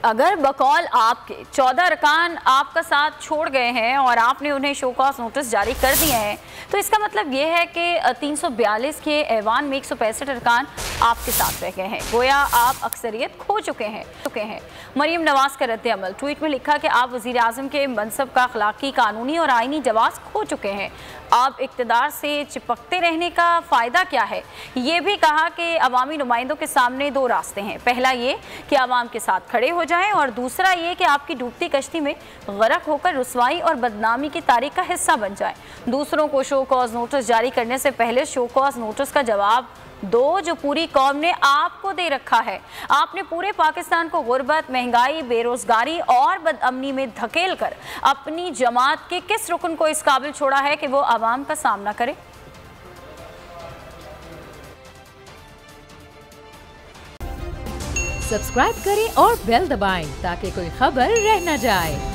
अगर बकौल आपके 14 अरकान आपका साथ छोड़ गए हैं और आपने उन्हें शो कॉज नोटिस जारी कर दिए हैं, तो इसका मतलब ये है कि 342 के ऐवान में 165 अरकान आपके साथ रह गए हैं। गोया आप अक्सरियत खो चुके हैं। मरीम नवाज का रद्द अमल। ट्वीट में लिखा कि आप वज़ीर आज़म के मनसब का अखलाकी, कानूनी और आइनी जवाज़ खो चुके हैं। आप इक़्तिदार से चिपकते रहने का फ़ायदा क्या है। ये भी कहा कि अवामी नुमाइंदों के सामने दो रास्ते हैं। पहला ये कि अवाम के साथ खड़े हो जाएं और दूसरा ये कि आपकी डूबती कश्ती में गर्क होकर रुसवाई और बदनामी की तारीख का हिस्सा बन जाएं। दूसरों को शो कॉज नोटिस जारी करने से पहले शो कॉज नोटिस का जवाब दो जो पूरी कौम ने आपको दे रखा है। आपने पूरे पाकिस्तान को गुर्बत, महंगाई, बेरोजगारी और बदअमनी में धकेल कर अपनी जमात के किस रुकन को इस काबिल छोड़ा है कि वो आवाम का सामना करे। सब्सक्राइब करें और बेल दबाएं ताकि कोई खबर रह न जाए।